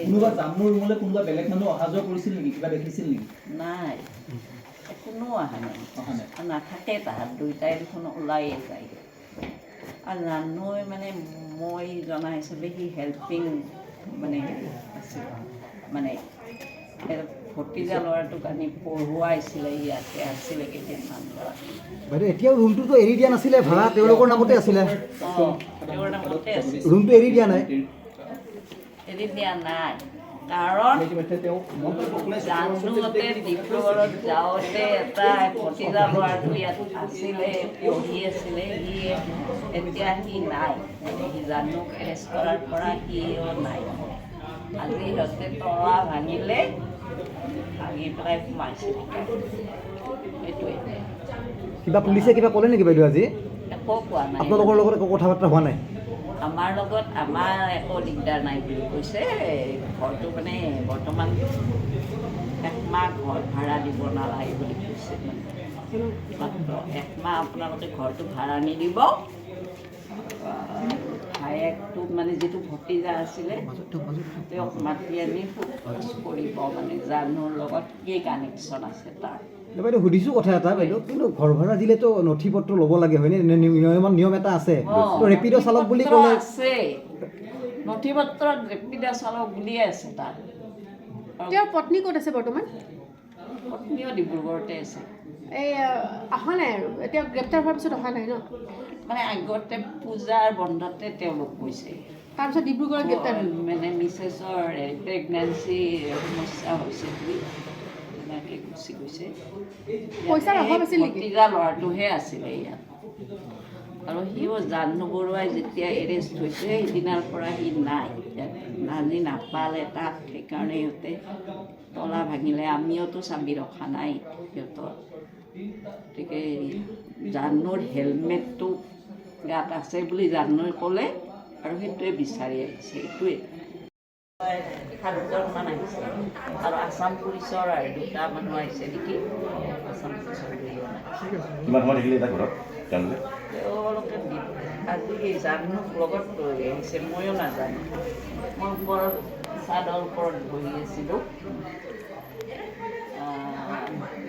কোনোবা জামুৰ ৰুমলৈ কোনোবা বেলেগ মানুহ অহা যোৱা কৰিছিল নেকি কিবা দেখিছিল নেকি নাই কোনো অহা নাই নাথাকে তাহাঁত দুইটাই দেখোন ওলায়ে যায় আৰু জানুৱে মানে মই জনা হিচাপে সি হেল্পিং মানে আছিল মানে ভতিজা ল'ৰাটোক আনি পঢ়ুৱাইছিলে ইয়াতে আছিলে কেইদিনমান ল'ৰা বাইদেউ এতিয়াও ৰুমটোতো এৰি দিয়া নাছিলে ভাড়া তেওঁলোকৰ নামতে আছিলে তেওঁৰ নামতে আছিল ৰুমটো এৰি দিয়া নাই এৰি দিয়া নাই কাৰণ জানুহঁতে ডিব্ৰুগড়ত যাওঁতে এটা ভতিজা ল'ৰাটো ইয়াত আছিলে পঢ়ি আছিলে সি এতিয়া সি নাই সি জানুক এৰেষ্ট কৰাৰ পৰা সিও নাই আজি সিহঁতে তলা ভাঙিলে ভাঙি পেলাই সোমাইছে সেইটোৱে কিবা পুলিচে কিবা ক'লে নেকি বাইদেউ আজি একো কোৱা নাই আপোনালোকৰ লগত একো কথা বাৰ্তা হোৱা নাই আমাৰ লগত আমাৰ একো দিগদাৰ নাই বুলি কৈছে ঘৰটো মানে বৰ্তমান একমাহ ঘৰ ভাড়া দিব নালাগে বুলি কৈছে মাত্ৰ একমাহ আপোনালোকে ঘৰটো ভাড়া নিদিব ভায়েকটো মানে যিটো ভতিজা আছিলে তেওঁক মাতি আনি সোধ কৰিব মানে জানুৰ লগত কি কানেকশ্যন আছে তাৰ বাইদেউ সুধিছোঁ কথা এটা বাইদেউ কিন্তু ঘৰ ভাড়া দিলেতো নথি পত্ৰ ল'ব লাগে হয়নে নিয়ম এটা আছে ৰেপিড' চালক বুলি ক'লে আছে নথি পত্ৰত ৰেপিড' চালক বুলিয়ে আছে তাৰ তেওঁৰ পত্নী ক'ত আছে বৰ্তমান পত্নীও ডিব্ৰুগড়তে আছে এই অহা নাই আৰু এতিয়া গ্ৰেপ্তাৰ হোৱাৰ পিছত অহা নাই ন মানে আগতে পূজাৰ বন্ধতে তেওঁলোক গৈছে তাৰপিছত ডিব্ৰুগড়ত গ্ৰেপ্তাৰ হ'ল মানে মিছেছৰ প্ৰেগনেঞ্চি সমস্যা হৈছে বুলি এনেকৈ গুচি গৈছে পইচাৰ অভাৱ আছিল নেকি ভতিজা ল'ৰাটোহে আছিলে ইয়াত আৰু সিও জাহ্নু বৰুৱাই যেতিয়া এৰেষ্ট হৈছে সেইদিনাৰ পৰা সি নাই আজি নাপালে তাক সেইকাৰণে সিহঁতে তলা ভাঙিলে আমিওতো চাবি ৰখা নাই সিহঁতৰ গতিকে জাহ্নুৰ হেলমেটটো গাত আছে বুলি জাহ্নুৱে ক'লে আৰু সেইটোৱে বিচাৰি আহিছে এইটোৱে 7জনমান আহিছে আৰু আছাম পুলিচৰ আৰু 2টা মানুহ আহিছে নেকি আছাম পুলিচৰ 2জন কিমান সময় থাকিলে এটা ঘৰত তেওঁলোকে আজি জাহ্নুক লগত লৈ আহিছে ময়ো নাজানো মই ওপৰত চাদৰ ওপৰত বহি আছিলোঁ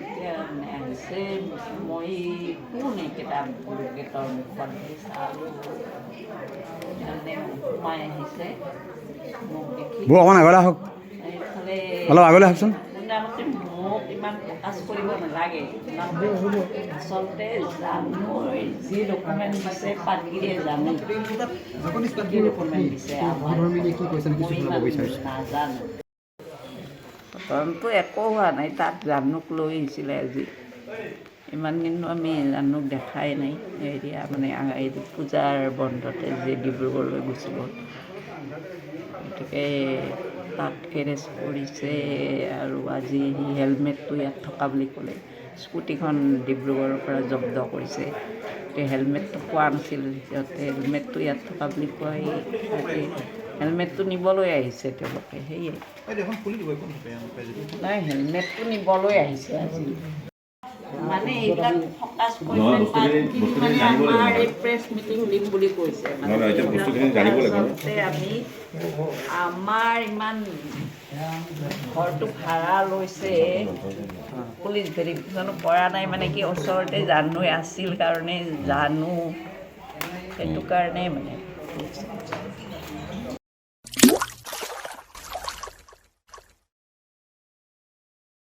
এতিয়া মানে আহিছে মই কোন এইকেইটা লোকেটৰ মুখত চালোঁ মানে সোমাই আহিছে মোক দেখি অকণমান আগলৈ আহক এইফালে অলপ আগলৈ আহকচোন মোটামুটি মোক ইমান প্ৰকাশ কৰিব নালাগে আচলতে জানুৰ যি ডকুমেণ্ট দিছে পাৰ্টিৰে জানো কি ডকুমেণ্ট দিছে নাজানো তদন্ত একো হোৱা নাই তাত জানুক লৈ আহিছিলে আজি ইমান দিনো আমি জানুক দেখাই নাই হেৰিয়া মানে এই পূজাৰ বন্ধতে যে ডিব্ৰুগড়লৈ গুচি গ'ল গতিকে তাক এৰেষ্ট কৰিছে আৰু আজি সি হেলমেটটো ইয়াত থকা বুলি ক'লে স্কুটিখন ডিব্ৰুগড়ৰ পৰা জব্দ কৰিছে গতিকে হেলমেটটো পোৱা নাছিল সিহঁতে হেলমেটটো ইয়াত থকা বুলি কয় আজি হেলমেটটো নিবলৈ আহিছে তেওঁলোকে সেয়ে নাই হেলমেটটো নিবলৈ আহিছে আজি মানে এইবিলাক ফ'কাছ কৰি মানে আমাৰ এই প্ৰেছ মিটিং দিম বুলি কৈছে আচলতে আমি আমাৰ ইমান ঘৰটো ভাড়া লৈছে পুলিচ ভেৰিফিকেশ্যনো কৰা নাই মানে কি ওচৰতে জানুৱে আছিল কাৰণে জানো সেইটো কাৰণে মানে